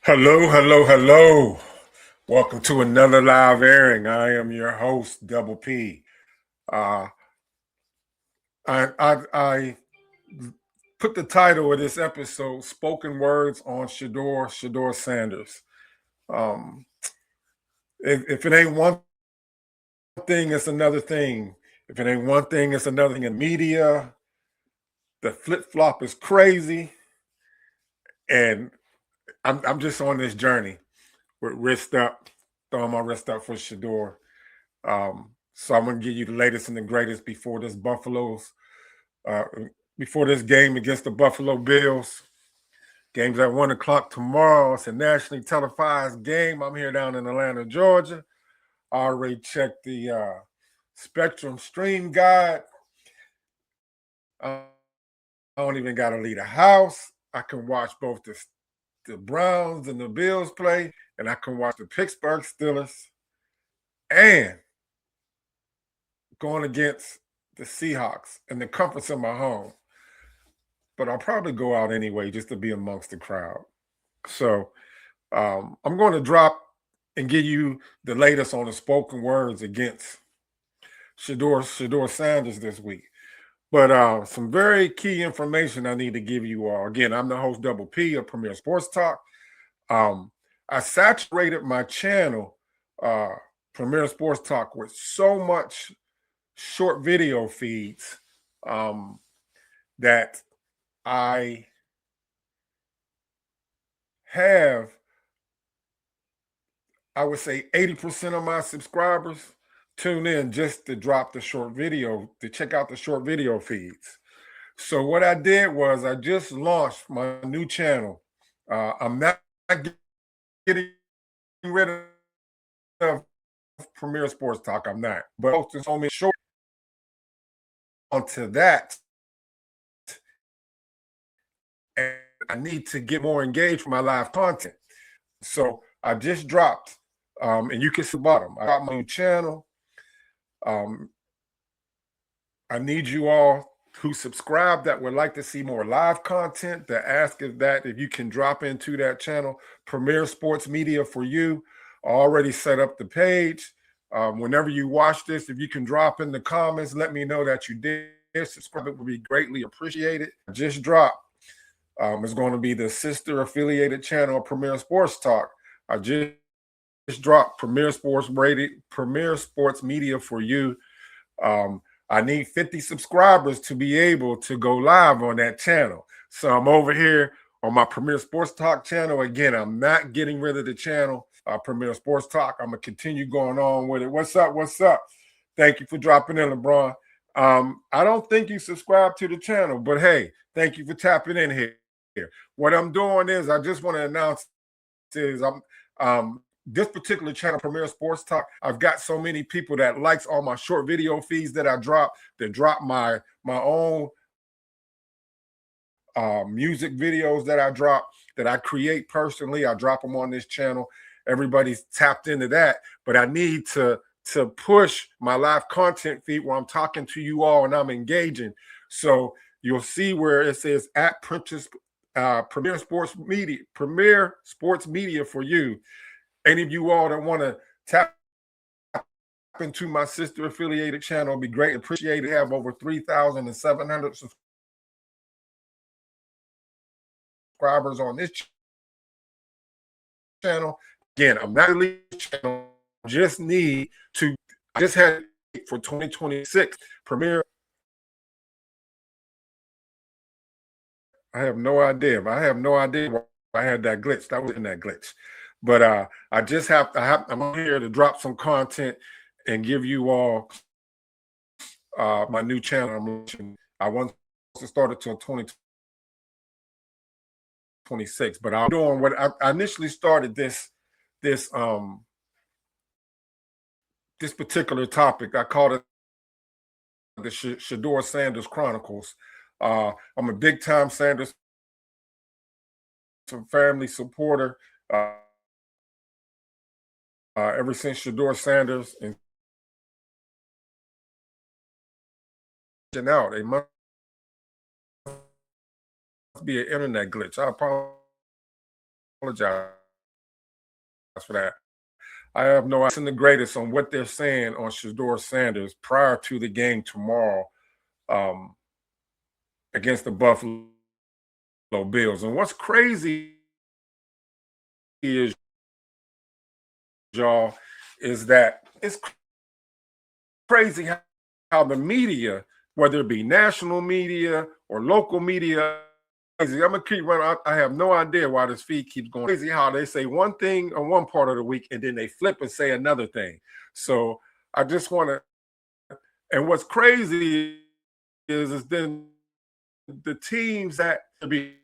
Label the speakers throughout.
Speaker 1: Hello, hello, hello. Welcome to another live airing. I am your host, Double P. Uh, I put the title of this episode, Spoken Words on Shedeur Sanders. Um, if it ain't one thing, it's another thing. If it ain't one thing, it's another thing in media. The flip-flop is crazy. And I'm just on this journey with wrist up, throwing my wrist up for Shedeur. So I'm gonna give you the latest and the greatest uh, before this game against the Buffalo Bills. Game's at 1 o'clock tomorrow. It's a nationally televised game. I'm here down in Atlanta, Georgia. I already checked the Spectrum Stream Guide. I don't even gotta leave the house. I can watch both the Browns and the Bills play, and I can watch the Pittsburgh Steelers and going against the Seahawks in the comforts of my home. But I'll probably go out anyway just to be amongst the crowd. So I'm going to drop and give you the latest on the spoken words against Shedeur Sanders this week. But some very key information I need to give you all. Again, I'm the host, Double P of Premier Sports Talk. I saturated my channel, Premier Sports Talk, with so much short video feeds that I have, I would say 80% of my subscribers tune in just to drop the short video, to check out the short video feeds. So what I did was I just launched my new channel. I'm not getting rid of Premier Sports Talk. I'm not. But posting so many short onto that. And I need to get more engaged with my live content. So I just dropped, and you can see the bottom. I got my new channel. I need you all who subscribe that would like to see more live content. The ask is that if you can drop into that channel, Premier Sports Media for You. I already set up the page. Whenever you watch this, if you can drop in the comments, let me know that you did. Subscribe, it would be greatly appreciated. I just dropped. It's going to be the sister affiliated channel of Premier Sports Talk. I just dropped Premier Sports Media for You. I need 50 subscribers to be able to go live on that channel. So I'm over here on my Premier Sports Talk channel. Again, I'm not getting rid of the channel, Premier Sports Talk. I'm going to continue going on with it. What's up? What's up? Thank you for dropping in, LeBron. I don't think you subscribe to the channel, but hey, thank you for tapping in here. What I'm doing is I just want to announce is this particular channel, Premier Sports Talk, I've got so many people that likes all my short video feeds that I drop, that drop my own music videos that I drop, that I create personally. I drop them on this channel. Everybody's tapped into that, but I need to push my live content feed where I'm talking to you all and I'm engaging. So you'll see where it says at Premier Sports Media for You. Any of you all that want to tap into my sister affiliated channel, it'd be great. Appreciate it. Have over 3,700 subscribers on this channel. Again, I'm not a lead channel. Just need to. I just had for 2026 Premier. I have no idea. I have no idea why I had that glitch. That was in that glitch. But I just I'm here to drop some content and give you all my new channel. I wasn't supposed to start it till 2026, but I'm doing what I initially started this particular topic. I called it the Shedeur Sanders Chronicles. I'm a big time Sanders family supporter. Ever since Shedeur Sanders and out, it must be an internet glitch. I apologize for that. I have no idea the greatest on what they're saying on Shedeur Sanders prior to the game tomorrow against the Buffalo Bills. And what's crazy is, y'all, is that it's crazy how the media, whether it be national media or local media, I'm gonna keep running. I have no idea why this feed keeps going crazy. How they say one thing on one part of the week and then they flip and say another thing. So I just want to. And what's crazy is then the teams that be,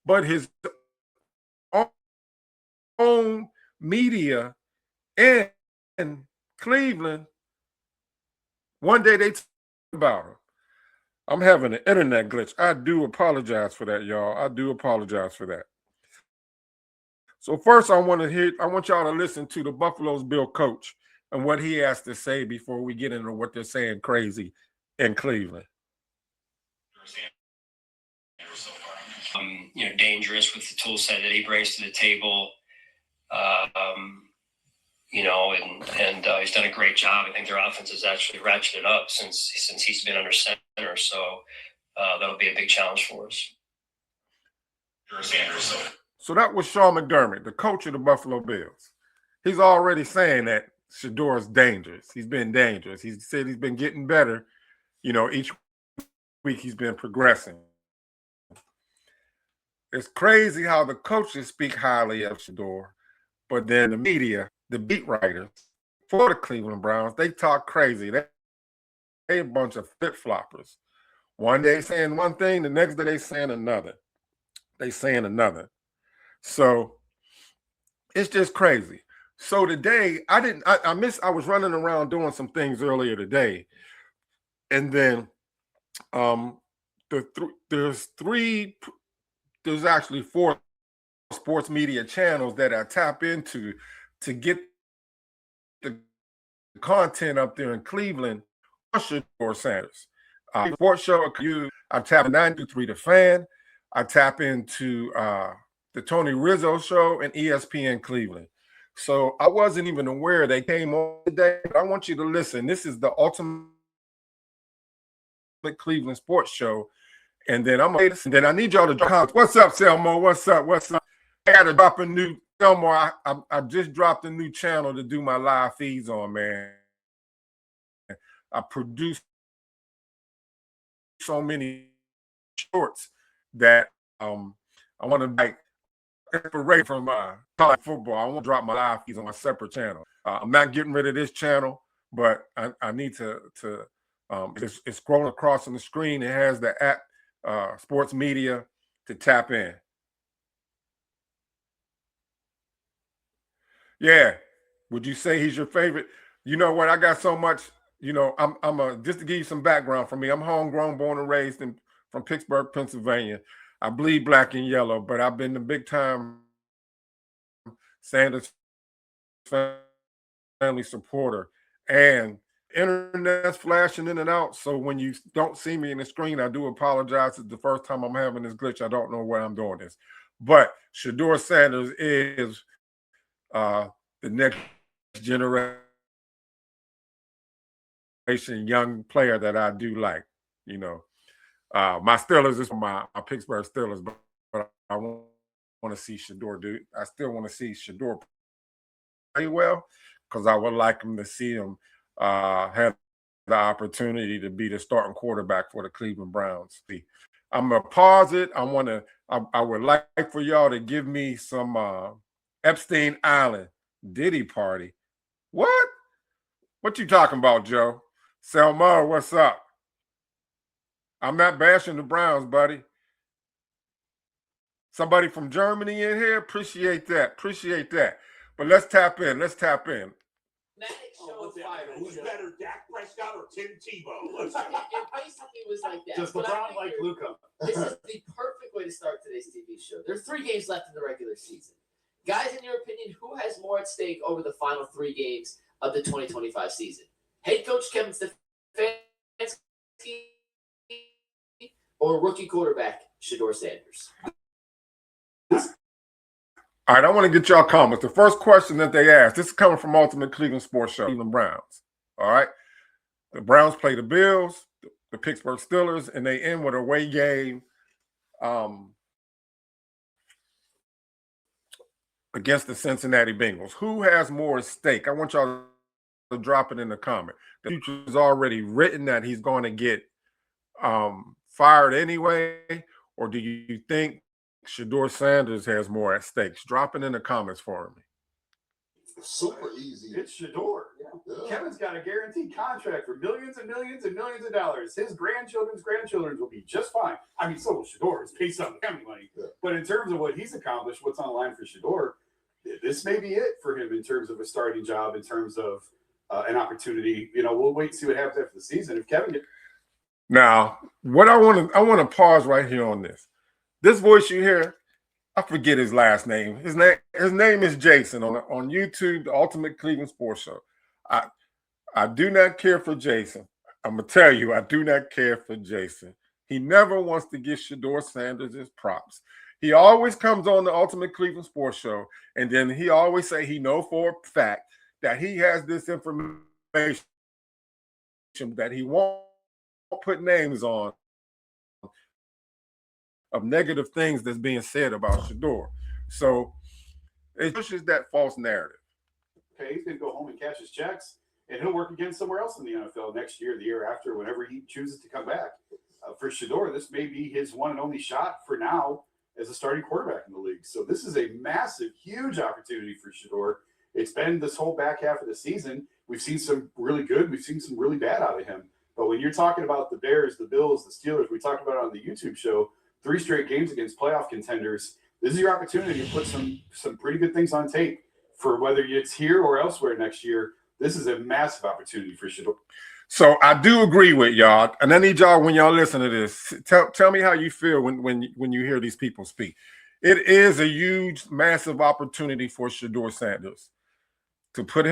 Speaker 1: but his own media in Cleveland. One day they talk about him. I'm having an internet glitch. I do apologize for that, y'all. I do apologize for that. So first, I want y'all to listen to the Buffalo's Bill coach and what he has to say before we get into what they're saying crazy in Cleveland.
Speaker 2: Dangerous with the tool set that he brings to the table. And he's done a great job. I think their offense has actually ratcheted up since he's been under center. So that'll be a big challenge for us.
Speaker 1: So that was Sean McDermott, the coach of the Buffalo Bills. He's already saying that Shedeur is dangerous. He's been dangerous. He said he's been getting better. Each week he's been progressing. It's crazy how the coaches speak highly of Shedeur, but then the media, the beat writers for the Cleveland Browns, they talk crazy. They a bunch of flip-floppers. One day saying one thing, the next day they saying another. So it's just crazy. So today, I was running around doing some things earlier today. And then there's actually 4 sports media channels that I tap into to get the content up there in Cleveland. Shedeur Sanders. Sports show, I tap into 923 The Fan. I tap into the Tony Rizzo show and ESPN Cleveland. So I wasn't even aware they came on today, but I want you to listen. This is the ultimate Cleveland sports show. And then I need y'all to drop. What's up, Selmo? What's up? I got to drop a new Selmo. I just dropped a new channel to do my live feeds on, man. I produced so many shorts that I want to like inspiration from college football. I want to drop my live feeds on my separate channel. I'm not getting rid of this channel, but I need to it's scrolling across on the screen. It has the app sports media to tap in. Yeah. Would you say he's your favorite? You know what? I got so much, I'm just to give you some background for me. I'm homegrown, born and raised from Pittsburgh, Pennsylvania. I bleed black and yellow, but I've been the big time Sanders family supporter. And internet's flashing in and out. So when you don't see me in the screen, I do apologize. It's the first time I'm having this glitch. I don't know where I'm doing this. But Shedeur Sanders is the next generation young player that I do like. My Steelers is my Pittsburgh Steelers, but I want to see Shedeur do. I still want to see Shedeur play well because I would like him to see him have the opportunity to be the starting quarterback for the Cleveland Browns. I'm gonna pause it. I would like for y'all to give me some Epstein Island Diddy party. What? What you talking about, Joe? Selma, what's up? I'm not bashing the Browns, buddy. Somebody from Germany in here? Appreciate that. But let's tap in.
Speaker 3: Who's better, Dak Prescott or Tim Tebow?
Speaker 4: It basically was like that.
Speaker 3: Does LeBron like Luka?
Speaker 4: This is the perfect way to start today's TV show. There's 3 games left in the regular season. Guys, in your opinion, who has more at stake over the final 3 games of the 2025 season? Head coach Kevin Stefanski or rookie quarterback Shedeur Sanders?
Speaker 1: All right, I want to get y'all comments. The first question that they asked, this is coming from Ultimate Cleveland Sports Show, Cleveland Browns. All right. The Browns play the Bills, the Pittsburgh Steelers, and they end with a away game against the Cincinnati Bengals. Who has more at stake? I want y'all to drop it in the comment. The future is already written that he's going to get fired anyway, or do you think Shedeur Sanders has more at stake? Drop it in the comments for me.
Speaker 5: Super easy.
Speaker 3: It's Shedeur.
Speaker 5: Yeah.
Speaker 3: Kevin's got a guaranteed contract for millions and millions and millions of dollars. His grandchildren's grandchildren will be just fine. I mean, so will Shedeur. It's paid some family money.
Speaker 5: Yeah.
Speaker 3: But in terms of what he's accomplished, what's on the line for Shedeur, this may be it for him in terms of a starting job, in terms of an opportunity. You know, we'll wait and see what happens after the season. If Kevin gets
Speaker 1: Now, what I want to pause right here on this. This voice you hear, I forget his last name. His name is Jason on YouTube, the Ultimate Cleveland Sports Show. I do not care for Jason. I'm gonna tell you, I do not care for Jason. He never wants to give Shedeur Sanders his props. He always comes on the Ultimate Cleveland Sports Show, and then he always say he know for a fact that he has this information that he won't put names on of negative things that's being said about Shedeur. So it pushes that false narrative.
Speaker 3: okay, he's going to go home and cash his checks, and he'll work again somewhere else in the NFL next year, the year after, whenever he chooses to come back. For Shedeur, this may be his one and only shot for now as a starting quarterback in the league. So this is a massive, huge opportunity for Shedeur. It's been this whole back half of the season. We've seen some really good. We've seen some really bad out of him. But when you're talking about the Bears, the Bills, the Steelers, we talked about it on the YouTube show, 3 straight games against playoff contenders. This is your opportunity to put some pretty good things on tape for whether it's here or elsewhere next year. This is a massive opportunity for Shedeur.
Speaker 1: So I do agree with y'all, and I need y'all, when y'all listen to this, tell me how you feel when you hear these people speak. It is a huge, massive opportunity for Shedeur Sanders to put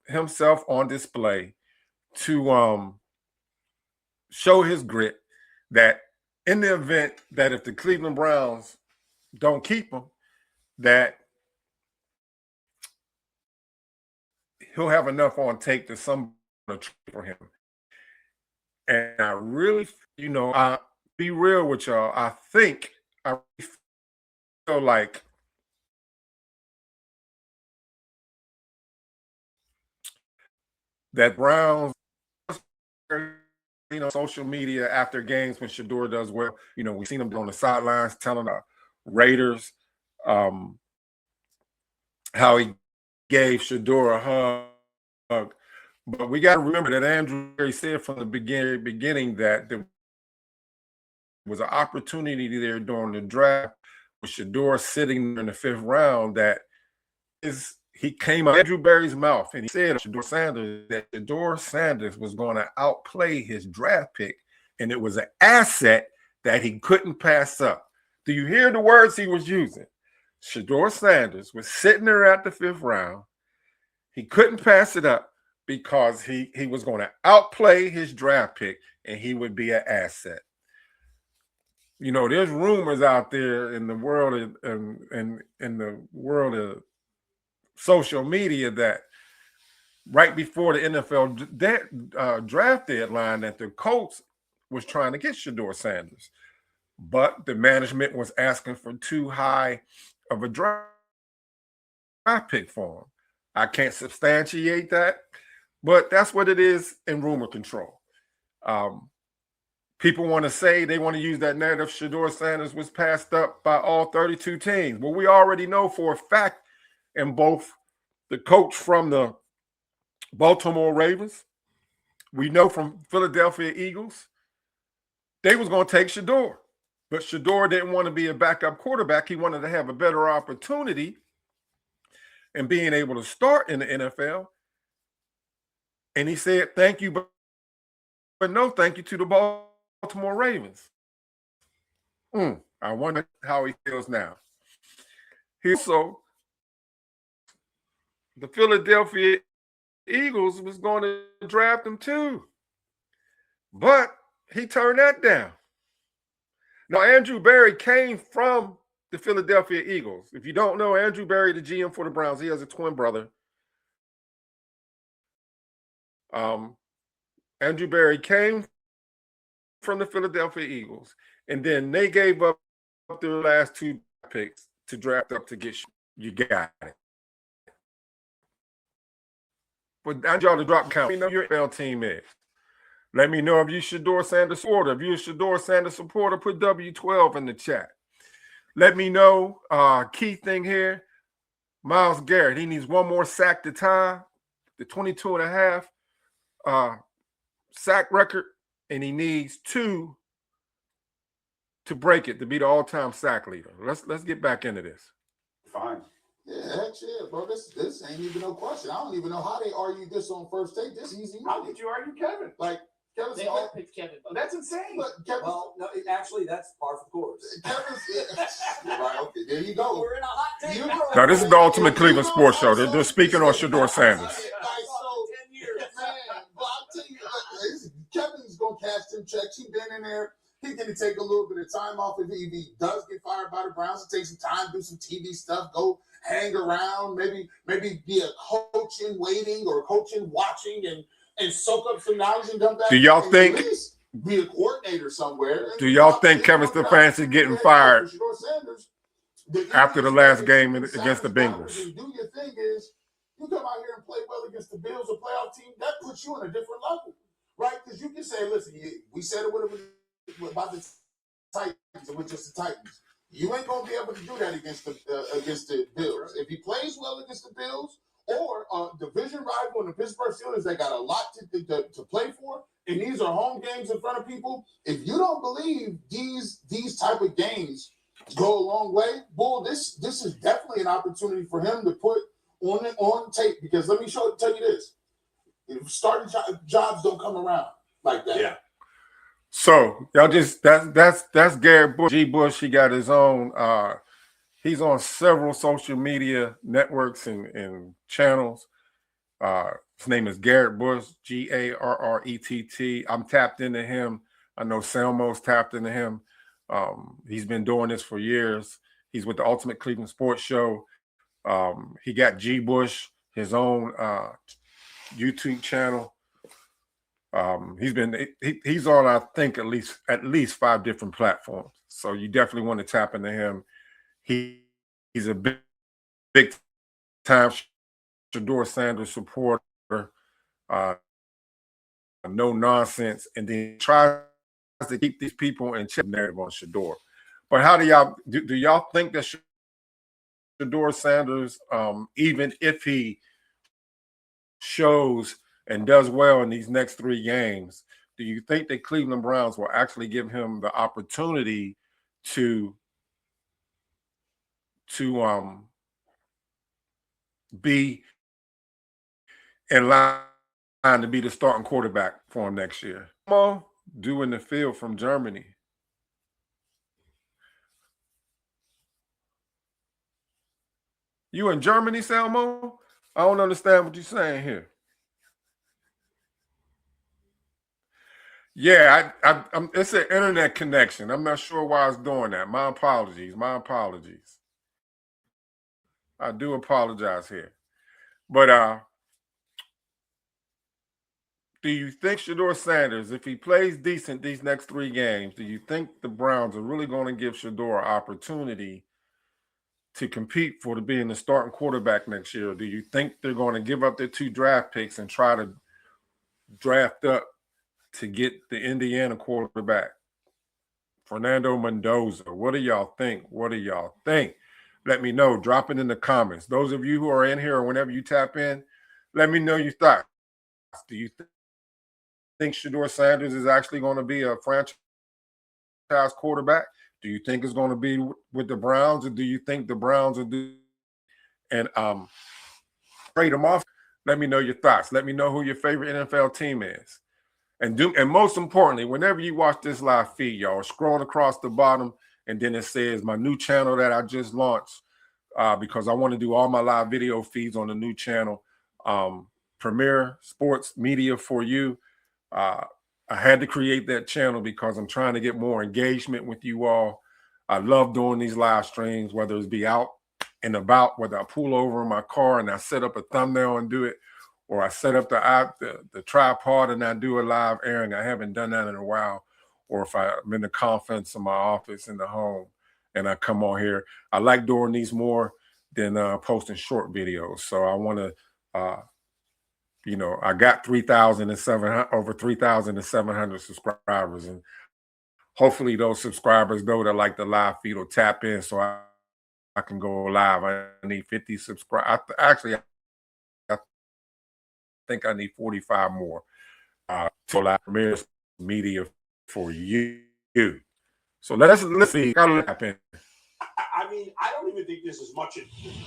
Speaker 1: himself on display, to show his grit, that in the event that if the Cleveland Browns don't keep him, that he'll have enough on tape to someone to trade for him. And I really, I be real with y'all. I think I really feel like that Browns, social media after games when Shedeur does well. We've seen him on the sidelines telling the Raiders how he gave Shedeur a hug. But we got to remember that Andrew Berry said from the beginning that there was an opportunity there during the draft with Shedeur sitting in the 5th round he came out of Andrew Berry's mouth, and he said that Shedeur Sanders was going to outplay his draft pick, and it was an asset that he couldn't pass up. Do you hear the words he was using? Shedeur Sanders was sitting there at the 5th round. He couldn't pass it up because he was going to outplay his draft pick, and he would be an asset. There's rumors out there in the world and in the world of social media that right before the NFL draft deadline that the Colts was trying to get Shedeur Sanders, but the management was asking for too high of a draft pick for him. I can't substantiate that, but that's what it is in rumor control. People want to say, they want to use that narrative Shedeur Sanders was passed up by all 32 teams. Well, we already know for a fact, and both the coach from the Baltimore Ravens, we know from Philadelphia Eagles, they was going to take Shedeur. But Shedeur didn't want to be a backup quarterback. He wanted to have a better opportunity in being able to start in the NFL. And he said, thank you, but no thank you to the Baltimore Ravens. I wonder how he feels now. The Philadelphia Eagles was going to draft him too, but he turned that down. Now, Andrew Berry came from the Philadelphia Eagles. If you don't know, Andrew Berry, the GM for the Browns, he has a twin brother. Andrew Berry came from the Philadelphia Eagles, and then they gave up their last 2 picks to draft up to get you got it. But I need y'all to drop count. Let me know your NFL team is. Let me know if you Shedeur Sanders supporter. If you're a Shedeur Sanders supporter, put W12 in the chat. Let me know. Key thing here, Myles Garrett. He needs 1 more sack to tie the 22.5 sack record, and he needs 2 to break it to be the all-time sack leader. Let's get back into this.
Speaker 3: Fine.
Speaker 5: Yeah, heck yeah, bro. This ain't even no question. I don't even know how they argued this on first take. This easy.
Speaker 3: How did you argue Kevin?
Speaker 5: Like Kevin's
Speaker 4: They all picked Kevin.
Speaker 3: That's insane.
Speaker 5: But Kevin's,
Speaker 6: Well, no, actually, that's par for the course.
Speaker 5: right. Okay, there you go.
Speaker 6: We're in a hot take.
Speaker 1: Now, this is the Ultimate Cleveland Sports Show. They're speaking on Shedeur Sanders.
Speaker 5: Like, so,
Speaker 6: 10 years.
Speaker 5: man, but I'll tell you, Kevin's going to cash them checks. He's been in there. He's going to take a little bit of time off if he does get fired by the Browns. To take some time, do some TV stuff, go hang around, maybe be a coach in waiting or coach in watching and soak up some knowledge and come back.
Speaker 1: Do y'all think?
Speaker 5: At least be a coordinator somewhere.
Speaker 1: Do y'all think Kevin Stefanski getting fired after the last game against the Bengals?
Speaker 5: Do your thing is you come out here and play well against the Bills, a playoff team, that puts you on a different level, right? Because you can say, listen, we said it about the Titans, it was just the Titans. You ain't gonna be able to do that against the Bills. If he plays well against the Bills or a division rival in the Pittsburgh Steelers, they got a lot to play for, and these are home games in front of people. If you don't believe these type of games go a long way, Bull, this is definitely an opportunity for him to put on tape. Because let me tell you this: starting jobs don't come around like that.
Speaker 3: Yeah.
Speaker 1: So y'all just that's Garrett Bush. G. Bush, he got his own. He's on several social media networks and channels. His name is Garrett Bush, Garrett. I'm tapped into him. I know Selmo's tapped into him. He's been doing this for years. He's with the Ultimate Cleveland Sports Show. He got G. Bush, his own YouTube channel. He's on, I think, at least 5 different platforms. So you definitely want to tap into him. He's a big time Shedeur Sanders supporter, no nonsense, and then tries to keep these people in check narrative on Shedeur. But how do y'all think that Shedeur Sanders, even if he shows and does well in these next 3 games, do you think the Cleveland Browns will actually give him the opportunity to be in line to be the starting quarterback for him next year? Due in the field from Germany. You in Germany, Selmo? I don't understand what you're saying here. Yeah, I'm it's an internet connection. I'm not sure why it's doing that. My apologies. I do apologize here. But do you think Shedeur Sanders, if he plays decent these next 3 games, do you think the Browns are really going to give Shedeur an opportunity to compete for being the starting quarterback next year? Or do you think they're going to give up their 2 draft picks and try to draft up to get the Indiana quarterback, Fernando Mendoza? What do y'all think? Let me know. Drop it in the comments. Those of you who are in here or whenever you tap in, let me know your thoughts. Do you think Shedeur Sanders is actually going to be a franchise quarterback? Do you think it's going to be with the Browns, or do you think the Browns will do and trade him off? Let me know your thoughts. Let me know who your favorite NFL team is. And most importantly, whenever you watch this live feed, y'all, scroll across the bottom, and then it says my new channel that I just launched, because I want to do all my live video feeds on the new channel, Premier Sports Media for You. I had to create that channel because I'm trying to get more engagement with you all. I love doing these live streams, whether it's be out and about, whether I pull over in my car and I set up a thumbnail and do it, or I set up the tripod and I do a live airing. I haven't done that in a while. Or if I'm in the conference in my office in the home and I come on here, I like doing these more than posting short videos. So I want to, I got 3,700, over 3,700 subscribers, and hopefully those subscribers, though, that like the live feed will tap in so I can go live. I need 50 subscribers. Actually, I think I need 45 more to live Premier Media for you. So let's see. Gotta tap in.
Speaker 7: I mean, I don't even think this is much.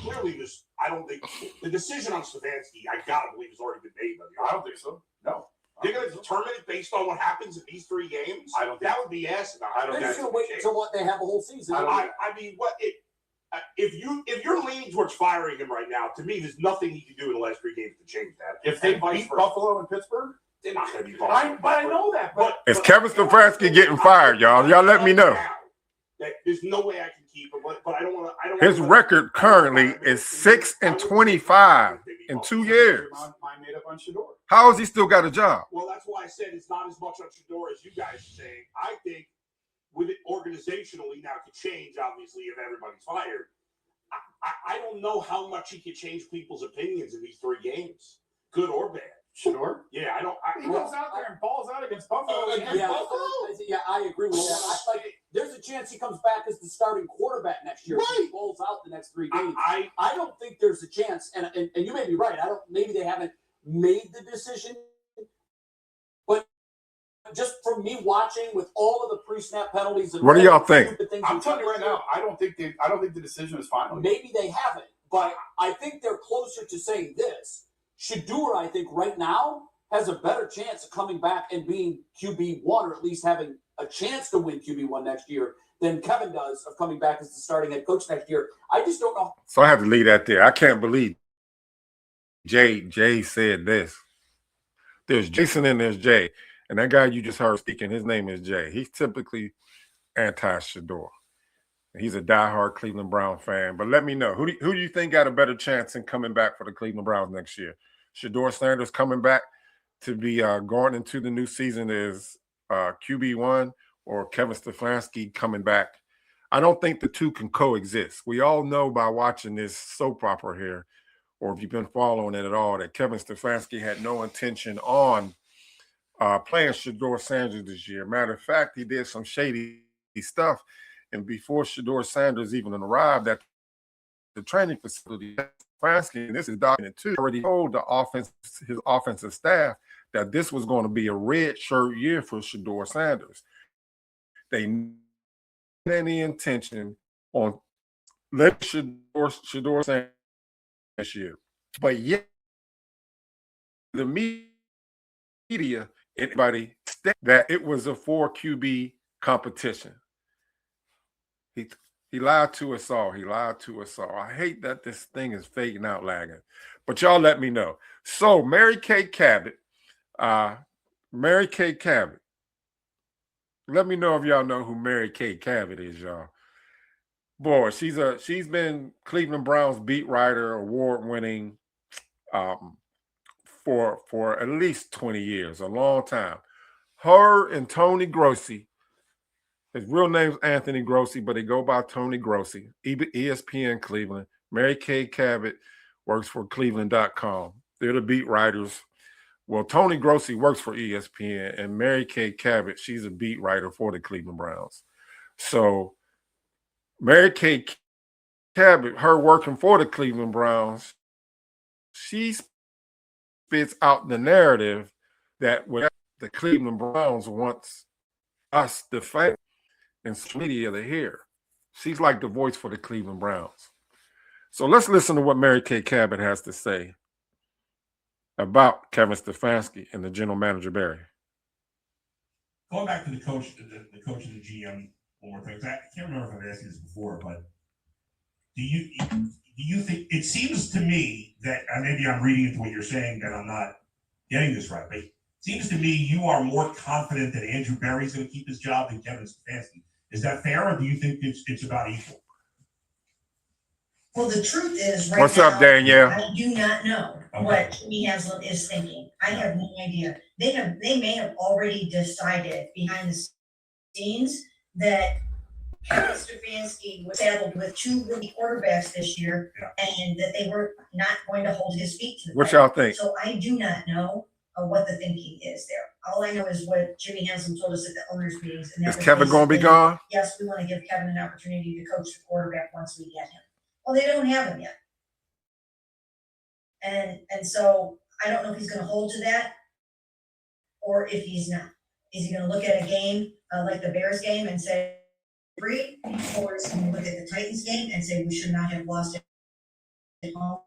Speaker 7: Clearly, this. I don't think the decision on Stefanski, I gotta believe, has already been made.
Speaker 3: I don't think so. No.
Speaker 7: They're going to determine it based on what happens in these 3 games.
Speaker 3: I don't think
Speaker 7: that would be asinine.
Speaker 3: I don't
Speaker 6: They're
Speaker 3: think
Speaker 6: just going to wait until what they have a whole season.
Speaker 7: I mean, what if you're leaning towards firing him right now? To me, there's nothing he can do in the last 3 games to change that.
Speaker 3: If they beat Buffalo and Pittsburgh,
Speaker 7: they're not going to be Buffalo.
Speaker 3: but I know that. But
Speaker 1: Is Kevin Stefanski getting fired, y'all? Y'all let me know.
Speaker 7: There's no way I can keep him, but I don't want to.
Speaker 1: His record currently is 6-25 in 2 years.
Speaker 3: Mine made up on Shedeur.
Speaker 1: How has he still got a job?
Speaker 7: Well, that's why I said it's not as much on Shedeur as you guys are saying. I think with it organizationally now to change, obviously, if everybody's fired, I don't know how much he can change people's opinions in these 3 games, good or bad.
Speaker 3: Shedeur?
Speaker 7: Yeah, I don't.
Speaker 3: He goes out there and balls out against Buffalo.
Speaker 6: Yeah, I agree with that. There's a chance he comes back as the starting quarterback next year. Right. He balls out the next 3 games. I don't think there's a chance, and you may be right. Maybe they haven't made the decision, but just from me watching with all of the pre-snap penalties and
Speaker 1: what do y'all think?
Speaker 3: I'm telling you right now, I don't think the decision is final.
Speaker 6: Maybe they haven't, but I think they're closer to saying this. Shedeur, I think, right now has a better chance of coming back and being QB1, or at least having a chance to win QB1 next year than Kevin does of coming back as the starting head coach next year. I just don't know.
Speaker 1: So I have to leave that there. I can't believe Jay said this. There's Jason and there's Jay. And that guy you just heard speaking, his name is Jay. He's typically anti-Shedeur. He's a diehard Cleveland Brown fan. But let me know, who do you think got a better chance in coming back for the Cleveland Browns next year? Shedeur Sanders coming back to be going into the new season as QB1, or Kevin Stefanski coming back? I don't think the two can coexist. We all know by watching this soap opera here, or if you've been following it at all, that Kevin Stefanski had no intention on playing Shedeur Sanders this year. Matter of fact, he did some shady stuff. And before Shedeur Sanders even arrived at the training facility, Stefanski, and this is documented too, already told his offensive staff that this was going to be a red shirt year for Shedeur Sanders. They had any intention on letting Shedeur Sanders this year. But yet, the media, anybody, that it was a 4 QB competition. He lied to us all. He lied to us all. I hate that this thing is fading out, lagging. But y'all let me know. So Mary Kay Cabot, let me know if y'all know who Mary Kay Cabot is, y'all. Boy, she's been Cleveland Browns beat writer, award-winning for at least 20 years, a long time. Her and Tony Grossi. His real name's Anthony Grossi, but they go by Tony Grossi, ESPN Cleveland. Mary Kay Cabot works for Cleveland.com. They're the beat writers. Well, Tony Grossi works for ESPN, and Mary Kay Cabot, she's a beat writer for the Cleveland Browns. So Mary Kay Cabot, her working for the Cleveland Browns, she spits out the narrative that what the Cleveland Browns wants us, the fans, and social media to hear. She's like the voice for the Cleveland Browns. So let's listen to what Mary Kay Cabot has to say about Kevin Stefanski and the general manager, Barry.
Speaker 8: Going back to the coach and the GM one more thing. I can't remember if I've asked you this before, but do you think, it seems to me that, maybe I'm reading into what you're saying that I'm not getting this right, but it seems to me you are more confident that Andrew Berry's going to keep his job than Kevin Stefanski. Is that fair, or do you think it's about equal?
Speaker 9: Well, the truth is, right
Speaker 1: What's
Speaker 9: now,
Speaker 1: up, Danielle?
Speaker 9: I do not know what Jimmy Haslam is thinking. I have no idea. They may have already decided behind the scenes that Kevin Stefanski was saddled with 2 rookie quarterbacks this year, and that they were not going to hold his feet to the
Speaker 1: What
Speaker 9: fire.
Speaker 1: y'all think?
Speaker 9: So I do not know what the thinking is there. All I know is what Jimmy Haslam told us at the owners' meetings. And that
Speaker 1: Is
Speaker 9: was
Speaker 1: Kevin going to be
Speaker 9: basically,
Speaker 1: gone?
Speaker 9: yes, we want to give Kevin an opportunity to coach the quarterback once we get him. Well, they don't have him yet. And so I don't know if he's going to hold to that or if he's not. Is he going to look at a game like the Bears game and say, free? Or is he going to look at the Titans game and say, we should not have lost it at home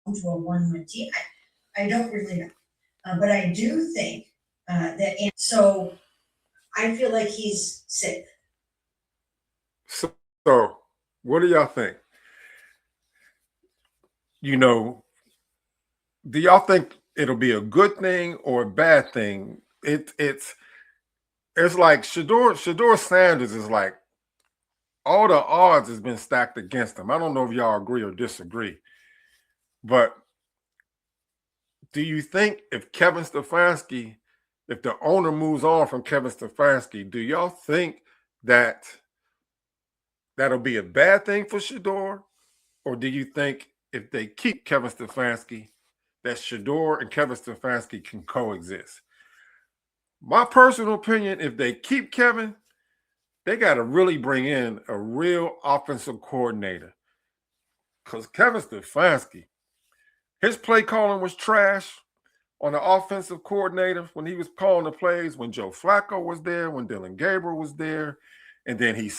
Speaker 9: to a 1-win team? I don't really know. But I do think that, so I feel like he's safe.
Speaker 1: So what do y'all think? You know, do y'all think it'll be a good thing or a bad thing? It's like Shedeur Sanders is like, all the odds has been stacked against him. I don't know if y'all agree or disagree, but do you think if Kevin Stefanski, if the owner moves on from Kevin Stefanski, do y'all think that that'll be a bad thing for Shedeur? Or do you think if they keep Kevin Stefanski, that Shedeur and Kevin Stefanski can coexist? My personal opinion, if they keep Kevin, they got to really bring in a real offensive coordinator. Because Kevin Stefanski, his play calling was trash on the offensive coordinator when he was calling the plays, when Joe Flacco was there, when Dylan Gabriel was there. And then he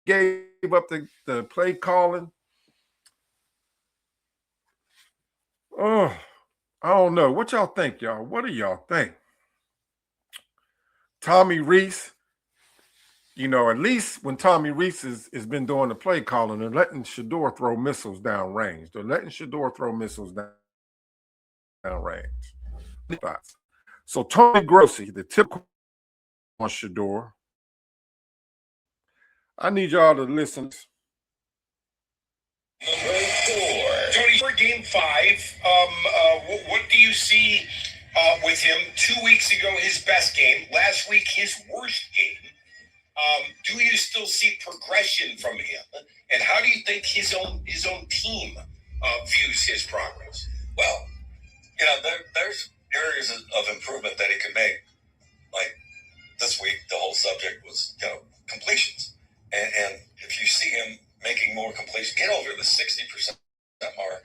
Speaker 1: gave up the play calling. Oh, I don't know. What y'all think, y'all? What do y'all think? Tommy Reese, you know, at least when Tommy Reese has been doing the play calling, they're letting Shedeur throw missiles down range. They're letting Shedeur throw missiles down range. So Tony Grossi, the typical on Shedeur, I need y'all to listen.
Speaker 10: Tony, for game 5, what do you see with him? 2 weeks ago, his best game. Last week, his worst game. Do you still see progression from him? And how do you think his own team views his progress?
Speaker 11: Well, you know, there's areas of improvement that he can make. Like this week, the whole subject was, you know, completions. And if you see him making more completions, get over the 60% mark.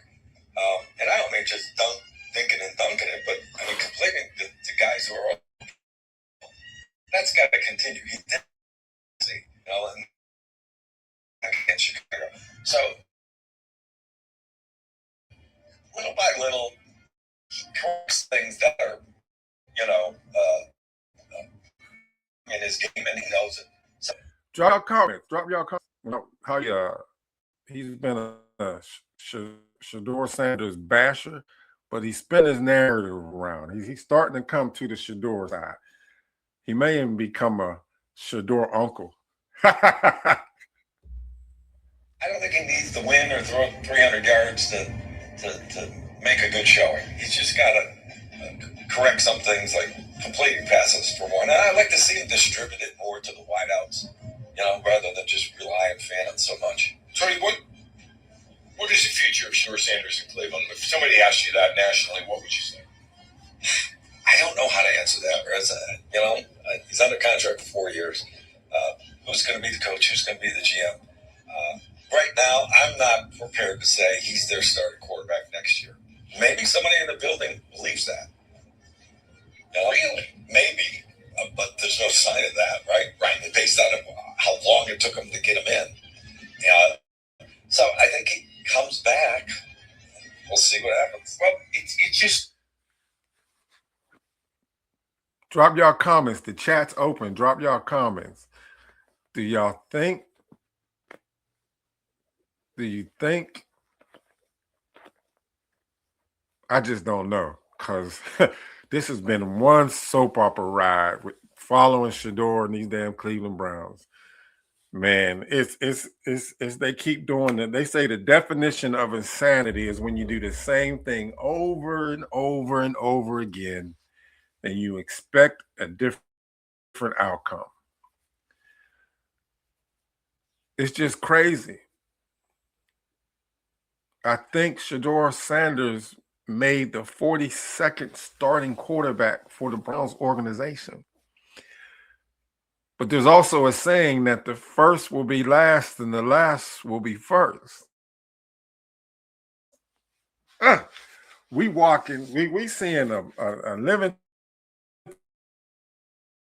Speaker 11: And I don't mean just thinking and dunking it, but I mean completing to guys who are all, that's got to continue. He did, you know, and against Chicago. So little by little, he corrects things that are, you know, in his game, and he knows it. So,
Speaker 1: drop your comments. You know, how he's been a Shedeur Sanders basher, but he spin his narrative around. He's starting to come to the Shedeur side. He may even become a Shedeur uncle.
Speaker 11: I don't think he needs to win or throw 300 yards to make a good showing. He's just got to correct some things like completing passes for one. And I'd like to see him distribute it more to the wideouts, you know, rather than just rely on Fannin so much.
Speaker 10: Tony, what is the future of Shedeur Sanders in Cleveland? If somebody asked you that nationally, what would you say?
Speaker 11: I don't know how to answer that. You know, he's under contract for 4 years. Who's going to be the coach? Who's going to be the GM? Right now, I'm not prepared to say he's their starting quarterback next year. Maybe somebody in the building believes that. You know, really? Maybe. But there's no sign of that, right? Right. Based on how long it took him to get him in. So I think he comes back. We'll see what happens.
Speaker 10: Well, it's just.
Speaker 1: Drop y'all comments. The chat's open. Drop y'all comments. Do you think I just don't know, because this has been one soap opera ride following Shedeur and these damn Cleveland Browns. Man, it's they keep doing it. They say the definition of insanity is when you do the same thing over and over and over again, and you expect a different outcome. It's just crazy. I think Shedeur Sanders made the 42nd starting quarterback for the Browns organization. But there's also a saying that the first will be last and the last will be first. We seeing a living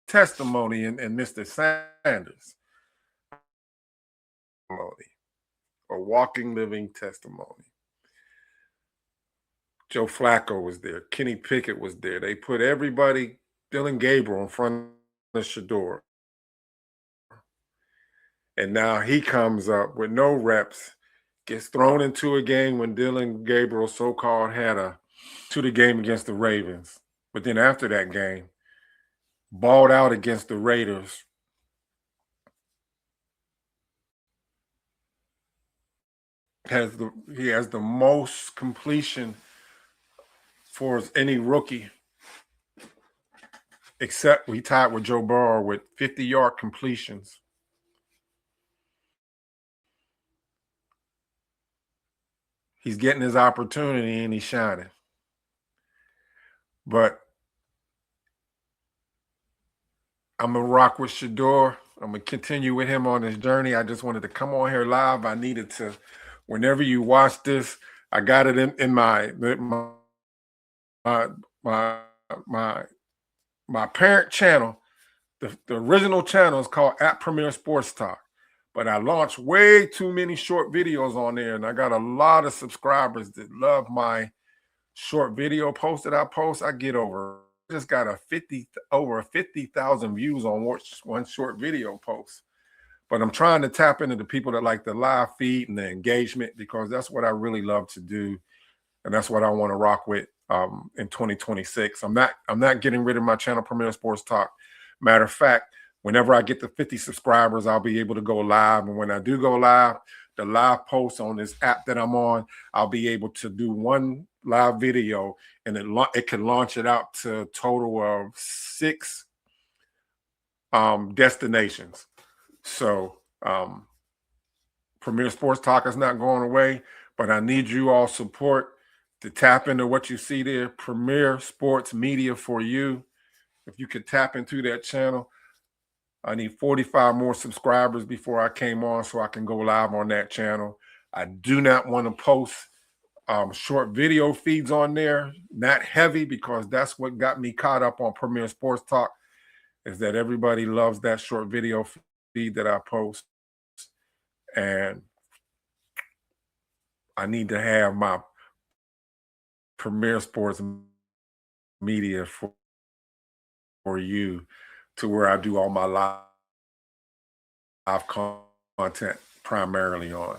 Speaker 1: testimony in Mr. Sanders. A walking, living testimony. Joe Flacco was there. Kenny Pickett was there. They put everybody, Dylan Gabriel, in front of Shedeur. And now he comes up with no reps, gets thrown into a game when Dylan Gabriel so-called had to the game against the Ravens. But then after that game, balled out against the Raiders. He has the most completion for any rookie, except we tied with Joe Burrow with 50-yard completions. He's getting his opportunity and he's shining. But I'm going to rock with Shedeur. I'm going to continue with him on his journey. I just wanted to come on here live. I needed to, whenever you watch this, I got it in my parent channel. The original channel is called @Premier Sports Talk. But I launched way too many short videos on there, and I got a lot of subscribers that love my short video posts that I post. I get just got over 50,000 views on one short video post. But I'm trying to tap into the people that like the live feed and the engagement, because that's what I really love to do, and that's what I want to rock with in 2026. I'm not getting rid of my channel, Premier Sports Talk. Matter of fact, whenever I get to 50 subscribers, I'll be able to go live. And when I do go live, the live posts on this app that I'm on, I'll be able to do one live video, and it can launch it out to a total of 6 destinations. So Premier Sports Talk is not going away, but I need you all support to tap into what you see there. Premier Sports Media for you. If you could tap into that channel. I need 45 more subscribers before I came on so I can go live on that channel. I do not want to post short video feeds on there, not heavy, because that's what got me caught up on Premier Sports Talk, is that everybody loves that short video feed that I post. And I need to have my Premier Sports Media for you, to where I do all my live content primarily on.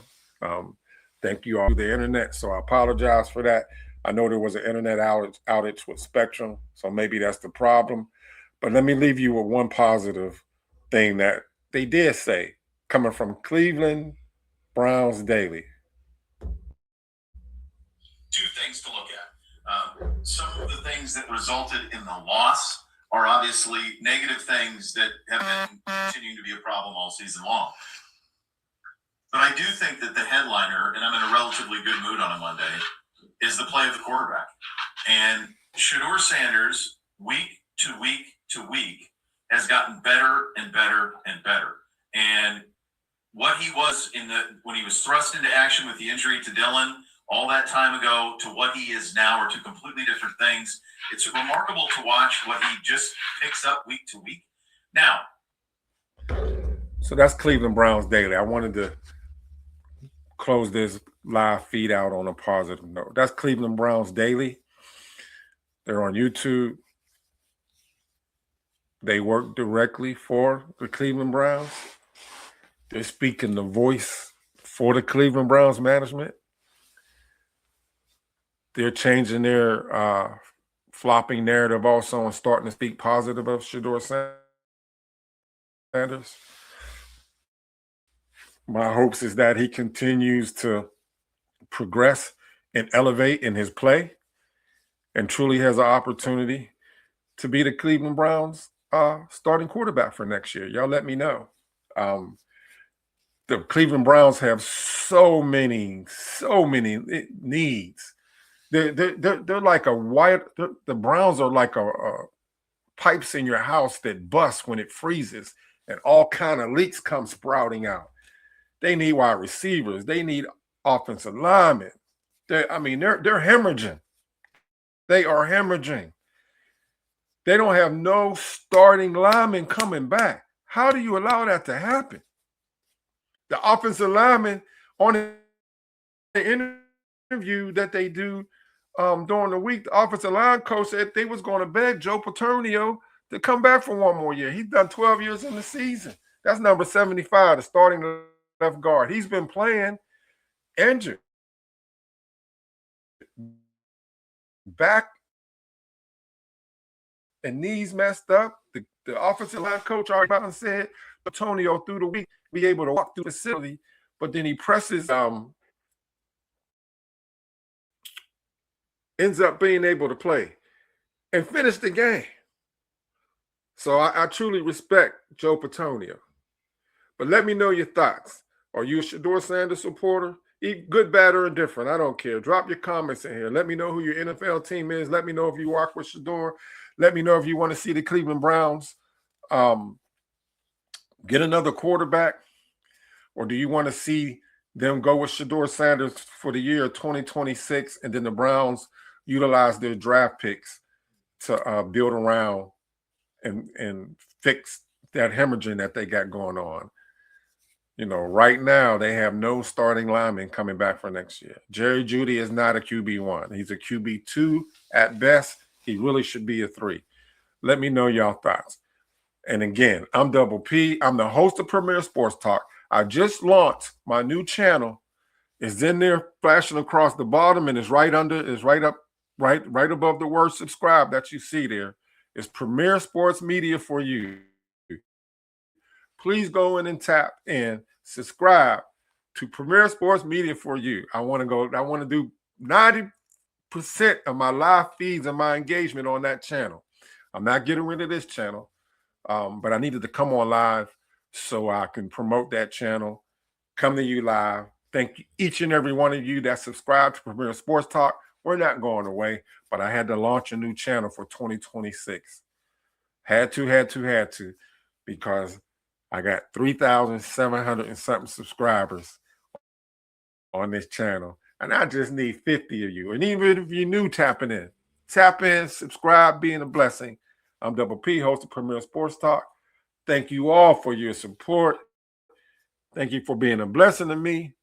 Speaker 1: Thank you all for the internet, so I apologize for that. I know there was an internet outage with Spectrum, so maybe that's the problem. But let me leave you with one positive thing that they did say, coming from Cleveland Browns Daily.
Speaker 12: 2 things to look at. Some of the things that resulted in the loss are obviously negative things that have been continuing to be a problem all season long. But I do think that the headliner, and I'm in a relatively good mood on a Monday, is the play of the quarterback. And Shedeur Sanders, week to week to week, has gotten better and better and better. And what he was when he was thrust into action with the injury to Dylan all that time ago to what he is now are 2 completely different things. It's remarkable to watch what he just picks up week to week. Now,
Speaker 1: so that's Cleveland Browns Daily. I wanted to close this live feed out on a positive note. That's Cleveland Browns Daily. They're on YouTube. They work directly for the Cleveland Browns. They're speaking the voice for the Cleveland Browns management. They're changing their flopping narrative also and starting to speak positive of Shedeur Sanders. My hopes is that he continues to progress and elevate in his play and truly has an opportunity to be the Cleveland Browns starting quarterback for next year. Y'all let me know. The Cleveland Browns have so many needs. They're like the Browns are like a pipes in your house that bust when it freezes and all kind of leaks come sprouting out. They need wide receivers. They need offensive linemen. They're hemorrhaging. They are hemorrhaging. They don't have no starting linemen coming back. How do you allow that to happen? The offensive linemen on the interview that they do during the week, the offensive line coach said they was going to beg Joe Paterno to come back for one more year. He's done 12 years in the season. That's number 75, the starting left guard. He's been playing injured. Back and knees messed up. The offensive line coach already about and said Paterno through the week be able to walk through the facility, but then he presses ends up being able to play and finish the game. So I truly respect Joe Paterno. But let me know your thoughts. Are you a Shedeur Sanders supporter? Good, bad, or indifferent. I don't care. Drop your comments in here. Let me know who your NFL team is. Let me know if you walk with Shedeur. Let me know if you want to see the Cleveland Browns get another quarterback, or do you want to see them go with Shedeur Sanders for the year 2026 and then the Browns utilize their draft picks to build around and fix that hemorrhaging that they got going on. You know, right now they have no starting lineman coming back for next year. Jerry Jeudy is not a QB1. He's a QB2 at best. He really should be a 3. Let me know y'all thoughts. And again, I'm Double P. I'm the host of Premier Sports Talk. I just launched my new channel. It's in there flashing across the bottom and it's right above the word subscribe that you see there. It's Premier Sports Media for you. Please go in and tap in, subscribe to Premier Sports Media for you. I want to do 90% of my live feeds and my engagement on that channel. I'm not getting rid of this channel, but I needed to come on live so I can promote that channel, come to you live. Thank you, each and every one of you that subscribe to Premier Sports Talk. We're not going away, but I had to launch a new channel for 2026. Had to, because I got 3,700 and something subscribers on this channel. And I just need 50 of you. And even if you're new tapping in, tap in, subscribe, being a blessing. I'm Double P, host of Premier Sports Talk. Thank you all for your support. Thank you for being a blessing to me.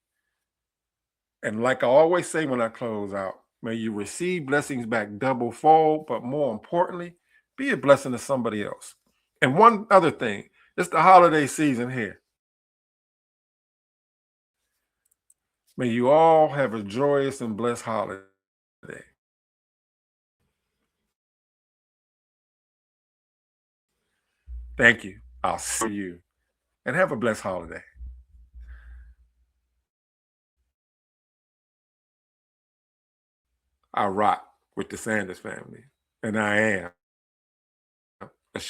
Speaker 1: And like I always say when I close out, may you receive blessings back double fold, but more importantly, be a blessing to somebody else. And one other thing, it's the holiday season here. May you all have a joyous and blessed holiday. Thank you. I'll see you. And have a blessed holiday. I rock with the Sanders family. And I am a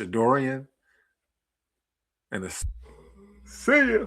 Speaker 1: Shedeurian and a... See ya.